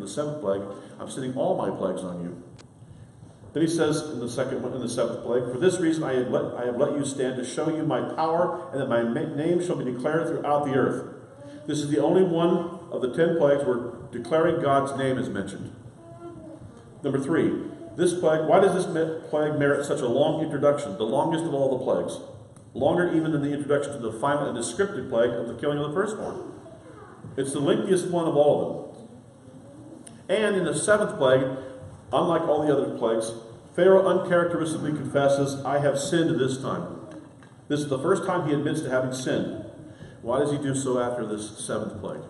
the seventh plague, I'm sending all my plagues on you. Then he says in the seventh plague, for this reason I have let you stand to show you my power, and that my name shall be declared throughout the earth. This is the only one of the 10 plagues where declaring God's name is mentioned. Number 3, this plague, why does this plague merit such a long introduction? The longest of all the plagues. Longer even than the introduction to the final and descriptive plague of the killing of the firstborn. It's the lengthiest one of all of them. And in the 7th plague, unlike all the other plagues, Pharaoh uncharacteristically confesses, I have sinned this time. This is the first time he admits to having sinned. Why does he do so after this 7th plague?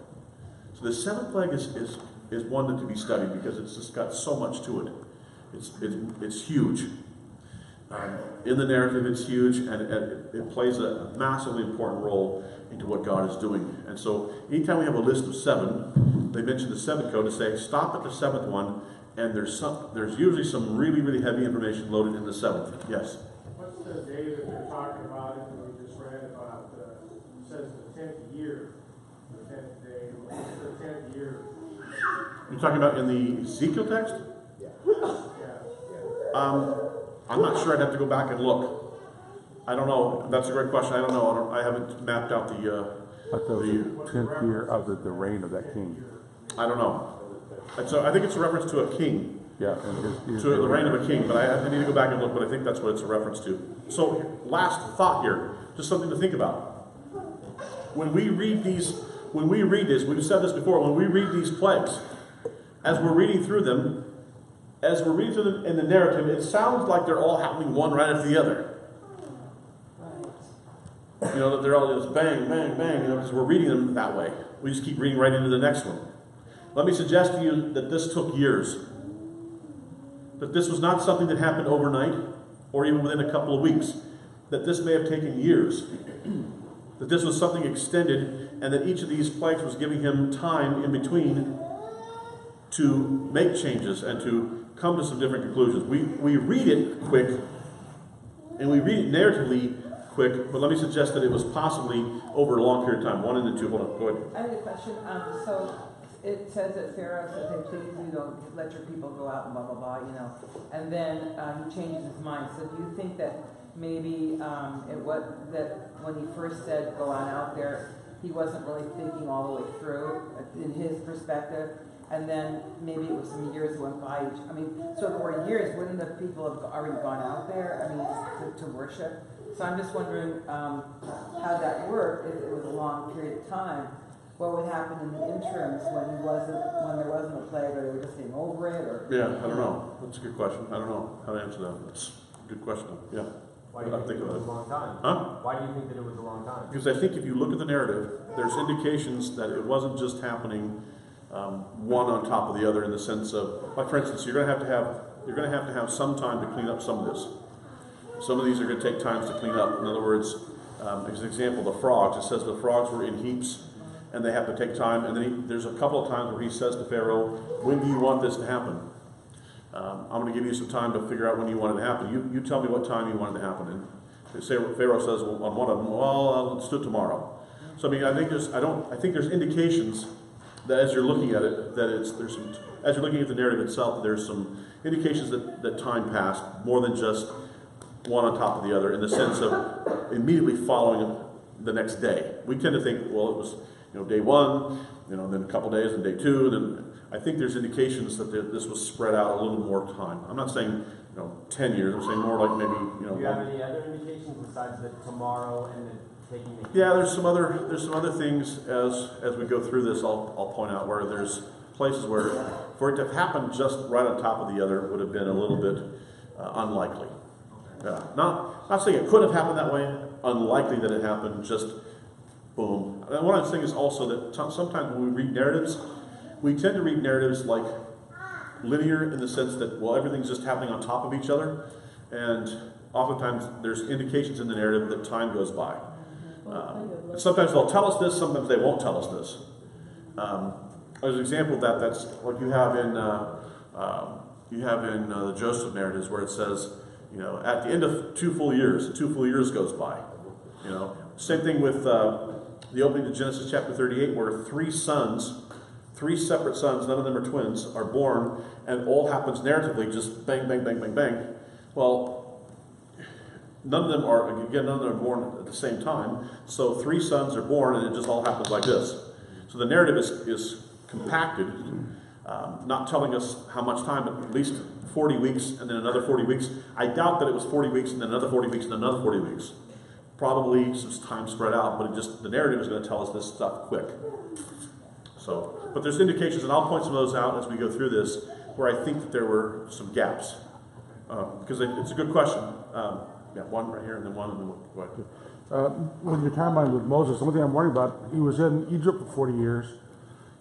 So the 7th plague is one that to be studied because it's just got so much to it. It's huge. In the narrative, it's huge, and it plays a massively important role into what God is doing. And so anytime we have a list of 7, they mention the 7th code to say, stop at the 7th one, and there's usually some really, really heavy information loaded in the 7th. Yes? What's the day that they're talking about it that we just read about? It says the 10th year, the 10th day. What's the 10th year? You're talking about in the Ezekiel text? Yeah. I'm not sure. I'd have to go back and look. I don't know. That's a great question. I don't know. I haven't mapped out the 10th year of the reign of that king. I don't know. So I think it's a reference to a king. Yeah, and to the reign of a king, but I need to go back and look, but I think that's what it's a reference to. So, last thought here, just something to think about. When we read this, we've said this before, when we read these plagues, as we're reading through them in the narrative, it sounds like they're all happening one right after the other. You know, that they're all just bang, bang, bang, because we're reading them that way. We just keep reading right into the next one. Let me suggest to you that this took years. That this was not something that happened overnight or even within a couple of weeks. That this may have taken years. That this was something extended and that each of these plagues was giving him time in between to make changes and to come to some different conclusions. We read it quick and we read it narratively quick, but let me suggest that it was possibly over a long period of time. 1 and 2. Hold on, go ahead. I have a question. So it says that Pharaoh says, hey, please, let your people go out and blah, blah, blah, And then he changes his mind. So do you think that maybe that when he first said go on out there, he wasn't really thinking all the way through in his perspective? And then maybe it was some years went by. So for years, wouldn't the people have already gone out there, to worship? So I'm just wondering how that worked, if it was a long period of time. What would happen in the interims when there wasn't a plague, or they were just getting over it? Or yeah, I don't know. That's a good question. I don't know how to answer that. That's a good question. Yeah. Why do you think it was a long time? Huh? Why do you think that it was a long time? Because I think if you look at the narrative, there's indications that it wasn't just happening one on top of the other in the sense of, like for instance, you're going to have to have some time to clean up some of this. Some of these are going to take times to clean up. In other words, as an example, the frogs. It says the frogs were in heaps. And they have to take time. And then there's a couple of times where he says to Pharaoh, when do you want this to happen? I'm going to give you some time to figure out when you want it to happen. You tell me what time you want it to happen. And Pharaoh says on one of them, well, let's do it tomorrow. So I think there's indications that as you're looking at it, as you're looking at the narrative itself, there's some indications that time passed more than just one on top of the other in the sense of immediately following the next day. We tend to think, well, it was day 1, then a couple days, and day 2, and then I think there's indications that this was spread out a little more time. I'm not saying 10 years. I'm saying more like maybe Do you have any other indications besides the tomorrow and the taking the? Yeah, there's some other things as we go through this. I'll point out where there's places where for it to have happened just right on top of the other would have been a little bit unlikely. Yeah, not saying it could have happened that way. Unlikely that it happened just. Boom. And what I'm saying is also that sometimes when we read narratives, we tend to read narratives like linear in the sense that, well, everything's just happening on top of each other. And oftentimes there's indications in the narrative that time goes by. Sometimes they'll tell us this, sometimes they won't tell us this. There's an example of that's like you have in the Joseph narratives where it says, at the end of 2 full years goes by. Same thing with the opening to Genesis chapter 38, where 3 sons 3 separate sons, none of them are twins, are born, and all happens narratively, just bang, bang, bang, bang, bang. Well, none of them are born at the same time. So 3 sons are born, and it just all happens like this. So the narrative is compacted, not telling us how much time, but at least 40 weeks, and then another 40 weeks. I doubt that it was 40 weeks, and then another 40 weeks, and another 40 weeks. Probably some time spread out, but the narrative is going to tell us this stuff quick. So, but there's indications, and I'll point some of those out as we go through this, where I think that there were some gaps. Because it's a good question. Yeah, one right here, and then one, and then one. Go ahead. With your timeline with Moses, the one thing I'm worried about, he was in Egypt for 40 years.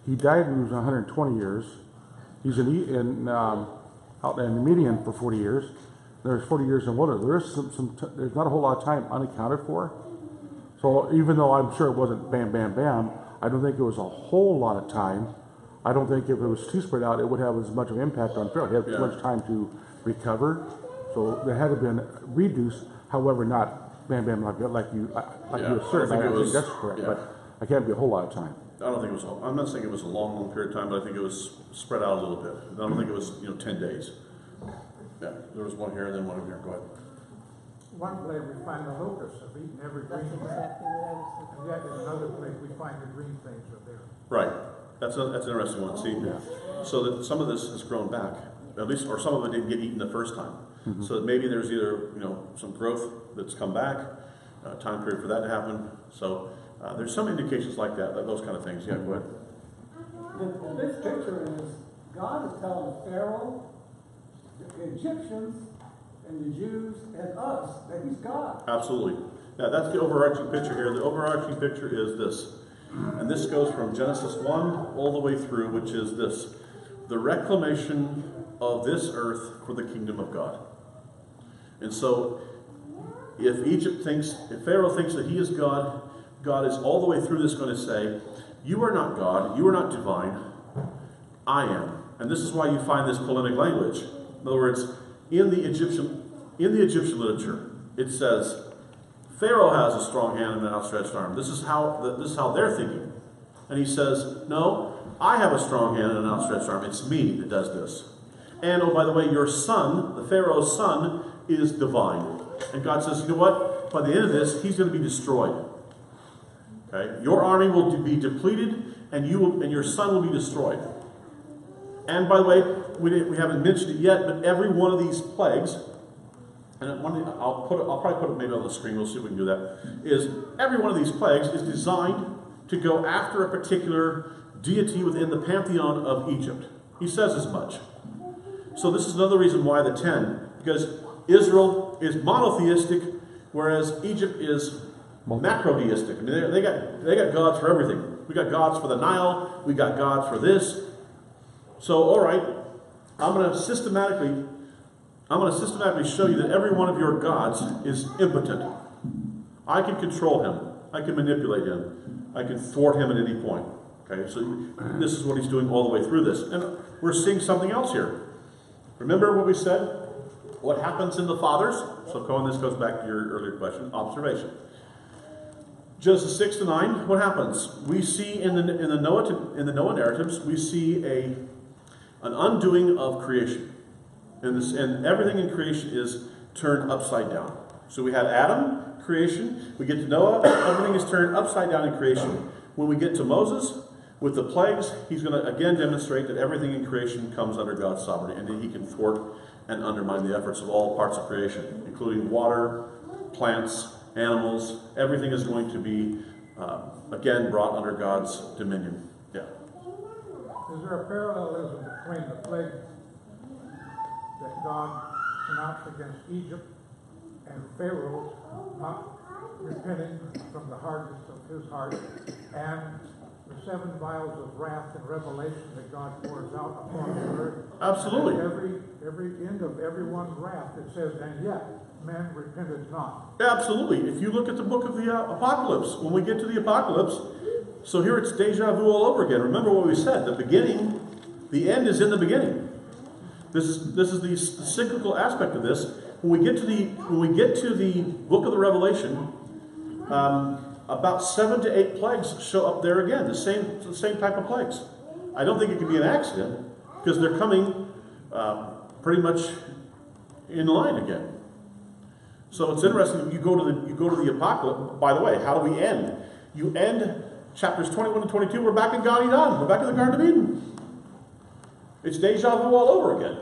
He died when he was 120 years. He's out in Midian for 40 years. There's 40 years in wilderness. There's not a whole lot of time unaccounted for. So even though I'm sure it wasn't bam, bam, bam, I don't think it was a whole lot of time. I don't think if it was too spread out, it would have as much of an impact on Pharaoh. He had too much time to recover. So there had to been reduced, however, not bam, bam, like you assert. I think that's correct, but I can't be a whole lot of time. I don't think it was. I'm not saying it was a long period of time, but I think it was spread out a little bit. I don't think it was 10 days. Yeah, there was one here and then one over here. Go ahead. One place we find the locusts have eaten every green thing. Exactly what I was thinking. And yet in another place we find the green things are there. Right. That's an interesting one. See, so that some of this has grown back, at least, or some of it didn't get eaten the first time. Mm-hmm. So that maybe there's either some growth that's come back, time period for that to happen. So there's some indications like that, those kind of things. Yeah, go ahead. This picture is God is telling Pharaoh, the Egyptians, and the Jews, and us that He's God. Absolutely. Yeah, that's the overarching picture here. The overarching picture is this. And this goes from Genesis 1 all the way through, which is this. The reclamation of this earth for the kingdom of God. And so, if Pharaoh thinks that he is God, God is all the way through this going to say, you are not God, you are not divine, I am. And this is why you find this polemic language. In other words, in the Egyptian literature, it says, Pharaoh has a strong hand and an outstretched arm. This is how they're thinking. And he says, no, I have a strong hand and an outstretched arm. It's me that does this. And, oh, by the way, your son, the Pharaoh's son, is divine. And God says, you know what? By the end of this, he's going to be destroyed. Okay? Your army will be depleted, and your son will be destroyed. And, by the way, we haven't mentioned it yet, but every one of these plagues, and I'll probably put it maybe on the screen, we'll see if we can do that, is every one of these plagues is designed to go after a particular deity within the pantheon of Egypt. He says as much. So this is another reason why the 10, because Israel is monotheistic, whereas Egypt is macrodeistic. I mean, they got gods for everything. We got gods for the Nile. We got gods for this. So, all right, I'm going to systematically show you that every one of your gods is impotent. I can control him. I can manipulate him. I can thwart him at any point. Okay, so this is what he's doing all the way through this. And we're seeing something else here. Remember what we said? What happens in the fathers? So, Cohen, this goes back to your earlier question. Observation. Genesis 6 to 9. What happens? We see in the Noah narratives, we see an undoing of creation, and everything in creation is turned upside down. So we had Adam, creation. We get to Noah, everything is turned upside down in creation. When we get to Moses, with the plagues, he's going to again demonstrate that everything in creation comes under God's sovereignty, and that he can thwart and undermine the efforts of all parts of creation, including water, plants, animals. Everything is going to be, again, brought under God's dominion. Yeah. Is there a parallelism between the plague that God pronounced against Egypt and Pharaoh not repenting from the hardness of his heart, and the 7 vials of wrath and revelation that God pours out upon the earth? Absolutely. And every end of everyone's wrath, it says, and yet men repented not. Absolutely. If you look at the book of the Apocalypse, when we get to the Apocalypse, so here it's deja vu all over again. Remember what we said. The end is in the beginning. This is the cyclical aspect of this. When we get to the book of the Revelation, about 7 to 8 plagues show up there again. The same type of plagues. I don't think it can be an accident, because they're coming pretty much in line again. So it's interesting. You go to the apocalypse. By the way, how do we end? You end chapters 21 and 22. We're back in Gan Eden. We're back in the Garden of Eden. It's deja vu all over again.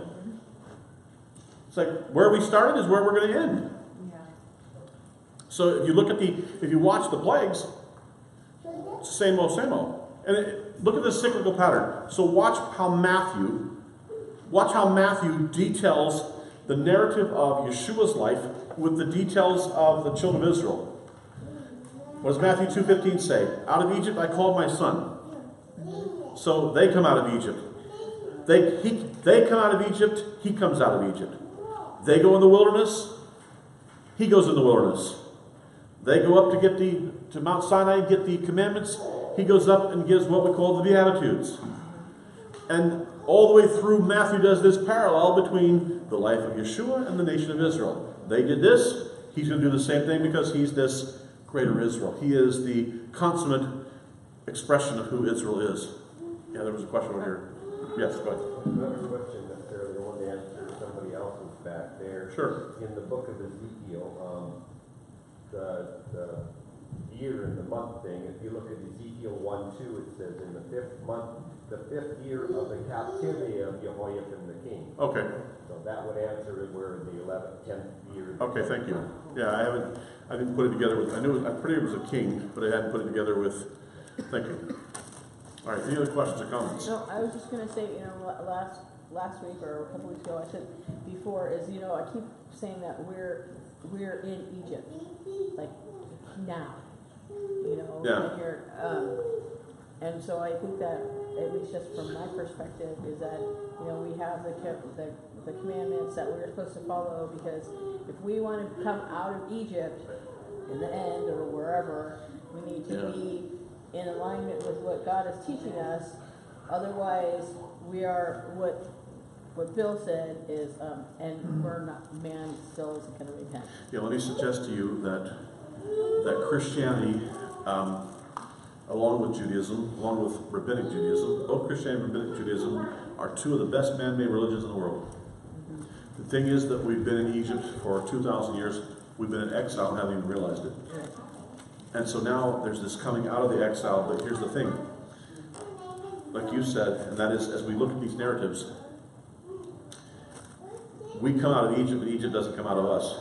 It's like where we started is where we're going to end. Yeah. So if you look at if you watch the plagues, it's the same old, same old. And look at this cyclical pattern. So watch how Matthew details the narrative of Yeshua's life with the details of the children of Israel. What does Matthew 2:15 say? Out of Egypt I called my son. So they come out of Egypt. They come out of Egypt, he comes out of Egypt. They go in the wilderness, he goes in the wilderness. They go up to Mount Sinai and get the commandments. He goes up and gives what we call the Beatitudes. And all the way through, Matthew does this parallel between the life of Yeshua and the nation of Israel. They did this, he's going to do the same thing because he's this greater Israel. He is the consummate expression of who Israel is. Yeah, there was a question over here. Yes, go ahead. Another question necessarily, I wanted to answer somebody else's back there. Sure. In the book of Ezekiel, the year and the month thing, if you look at Ezekiel 1:2, it says in the 5th month, the 5th year of the captivity of Jehoiakim the king. Okay. So that would answer it where the 11th, 10th year. Okay, thank you. Yeah, I didn't put it together with, I'm pretty sure it was a king, but I hadn't put it together with, thank you. All right, any other questions or comments? No, I was just going to say, last week or a couple weeks ago, I said before is, I keep saying that we're in Egypt, like now, Yeah. and you're, and so I think that, at least just from my perspective, is that, we have the commandments that we're supposed to follow, because if we want to come out of Egypt in the end or wherever, we need to be in alignment with what God is teaching us. Otherwise, we are what Bill said is, and we're not, man still isn't going to repent. Yeah, let me suggest to you that Christianity, along with Judaism, along with Rabbinic Judaism, both Christianity and Rabbinic Judaism are two of the best man-made religions in the world. Mm-hmm. The thing is that we've been in Egypt for 2,000 years. We've been in exile and haven't even realized it. Right. And so now there's this coming out of the exile, but here's the thing. Like you said, and that is, as we look at these narratives, we come out of Egypt, but Egypt doesn't come out of us.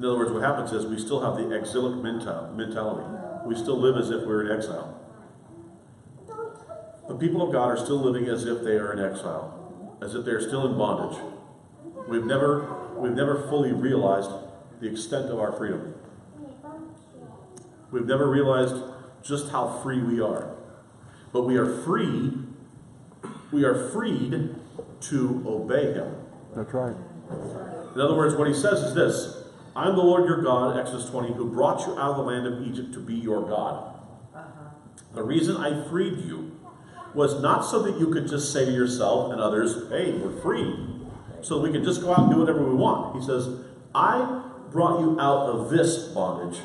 In other words, what happens is we still have the exilic mentality. We still live as if we're in exile. The people of God are still living as if they are in exile, as if they're still in bondage. We've never fully realized the extent of our freedom. We've never realized just how free we are. But we are freed to obey him. That's right. In other words, what he says is this: I am the Lord your God, Exodus 20, who brought you out of the land of Egypt to be your God. The reason I freed you was not so that you could just say to yourself and others, hey, we're free, so that we can just go out and do whatever we want. He says, I brought you out of this bondage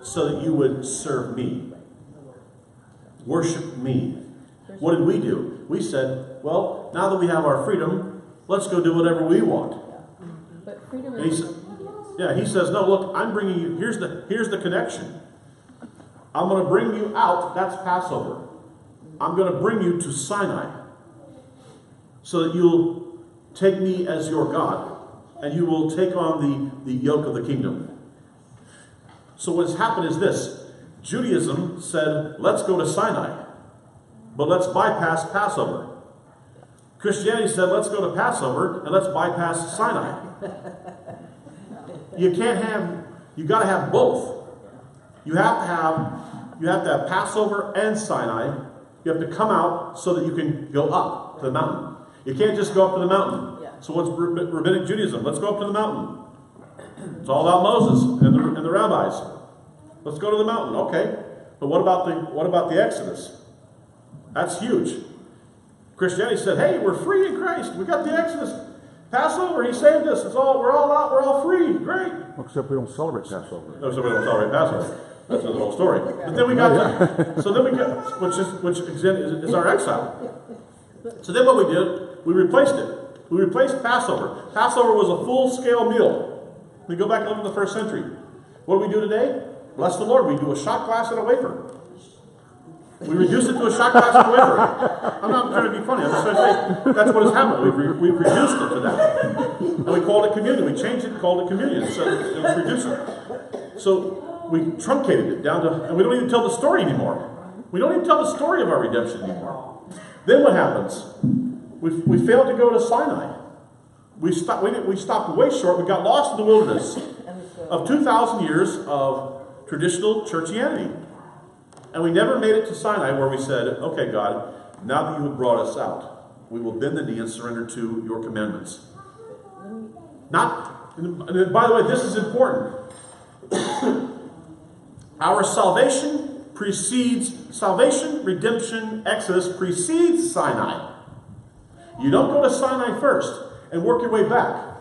so that you would serve me, worship me. What did we do? We said, well, now that we have our freedom, let's go do whatever we want. But freedom is obedience. Yeah, he says, no, look, I'm bringing you, here's the connection. I'm going to bring you out, that's Passover. I'm going to bring you to Sinai so that you'll take me as your God and you will take on the yoke of the kingdom. So what's happened is this: Judaism said, let's go to Sinai, but let's bypass Passover. Christianity said, let's go to Passover and let's bypass Sinai. You got to have both. You have to have Passover and Sinai. You have to come out so that you can go up to the mountain. You can't just go up to the mountain. Yeah. So what's Rabbinic Judaism? Let's go up to the mountain. It's all about Moses and the rabbis. Let's go to the mountain. Okay. But what about the Exodus? That's huge. Christianity said, hey, we're free in Christ. We got the Exodus. Passover, he saved us. We're all out. We're all free. Great. Except we don't celebrate Passover. No, so we don't celebrate Passover. That's another whole story. But then we got which is our exile. So then what we did, we replaced it. We replaced Passover. Passover was a full-scale meal. We go back and look at the first century. What do we do today? Bless the Lord, we do a shot glass and a wafer. We reduce it to a shot glass and a wafer. I'm not trying to be funny. I'm just trying to say that's what has happened. We've reduced it to that. And we called it communion. We changed it and called it communion. So it was reduced. So we truncated it down to, and we don't even tell the story anymore. We don't even tell the story of our redemption anymore. Then what happens? We failed to go to Sinai. We stopped way short. We got lost in the wilderness of 2,000 years of traditional churchianity. And we never made it to Sinai where we said, okay, God, now that you have brought us out, we will bend the knee and surrender to your commandments. And by the way, this is important. Our salvation, redemption, Exodus precedes Sinai. You don't go to Sinai first and work your way back.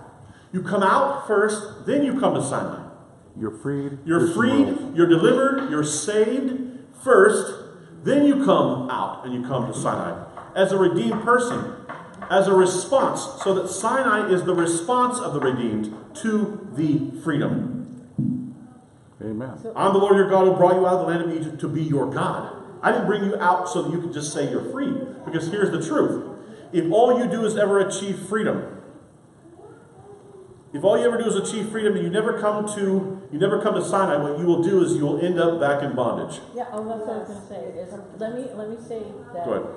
You come out first, then you come to Sinai. You're freed. You're freed, you're delivered, you're saved first, then you come out and you come to Sinai as a redeemed person, as a response, so that Sinai is the response of the redeemed to the freedom. Amen. I'm the Lord your God who brought you out of the land of Egypt to be your God. I didn't bring you out so that you could just say you're free, because here's the truth. If all you do is ever achieve freedom, if all you ever do is achieve freedom and you never come to Sinai, what you will do is you will end up back in bondage. Yeah, that's what I was going to say. Is let me say that Go ahead.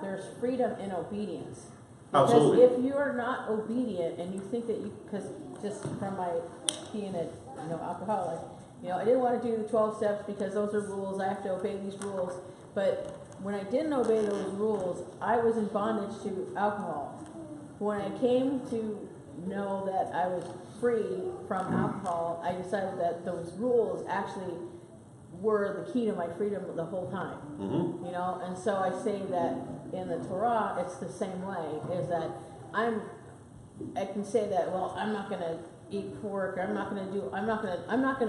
there's freedom in obedience. Because Absolutely. if you are not obedient and you think that because just from my being a alcoholic, I didn't want to do the 12 steps because those are rules. I have to obey these rules. But when I didn't obey those rules, I was in bondage to alcohol. When I came to know that I was free from alcohol, I decided that those rules actually were the key to my freedom the whole time. Mm-hmm. And so I say that in the Torah, it's the same way, is that I can say that, well, I'm not going to eat pork, or I'm not going to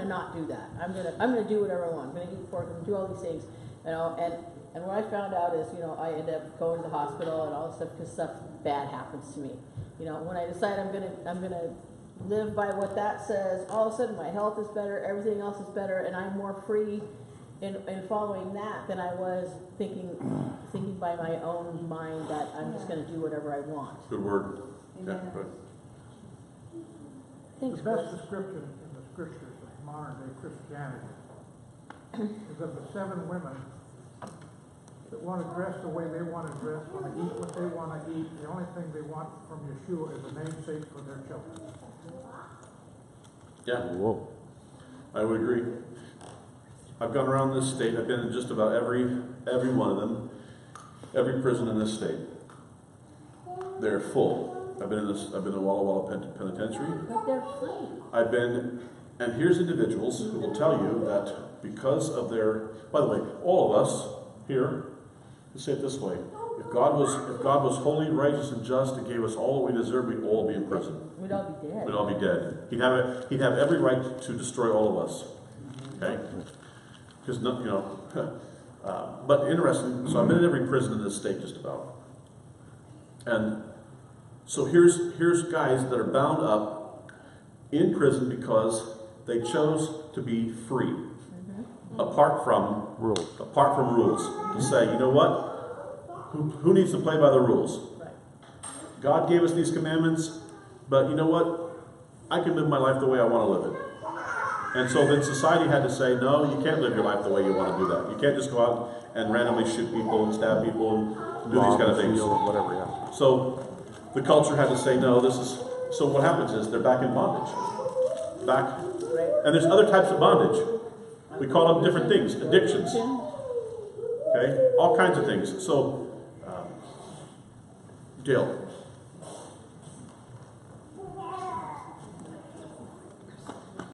not do that. I'm going to do whatever I want. I'm going to eat pork, I'm going to do all these things, and what I found out is, I end up going to the hospital and all this stuff because stuff bad happens to me. When I decide I'm gonna live by what that says, all of a sudden my health is better, everything else is better, and I'm more free in following that than I was thinking by my own mind that I'm just gonna do whatever I want. Good word. Yeah, good. Thanks, The best Chris. description in the scriptures of modern day Christianity is of the 7 women that want to dress the way they want to dress, want to eat what they want to eat. The only thing they want from Yeshua is a namesake for their children. Yeah, Whoa. I would agree. I've gone around this state. I've been in just about every one of them, every prison in this state. They're full. I've been in Walla Walla Penitentiary. But they're free. And here's individuals who will tell you that because of their, by the way, all of us here, to say it this way, if God was holy, righteous, and just and gave us all what we deserve, we'd all be in prison. We'd all be dead. We'd all be dead. He'd have every right to destroy all of us. Okay? Because but interesting. So I've been in every prison in this state, just about. And so here's guys that are bound up in prison because they chose to be free, apart from rules. To say, you know what? Who needs to play by the rules? Right. God gave us these commandments, but you know what? I can live my life the way I want to live it. And so then society had to say, no, you can't live your life the way you want to do that. You can't just go out and randomly shoot people and stab people and do these kind of things. Whatever, yeah. So the culture had to say, no, so what happens is they're back in bondage. And there's other types of bondage. We call them different things, addictions. Okay? All kinds of things. So, Dale.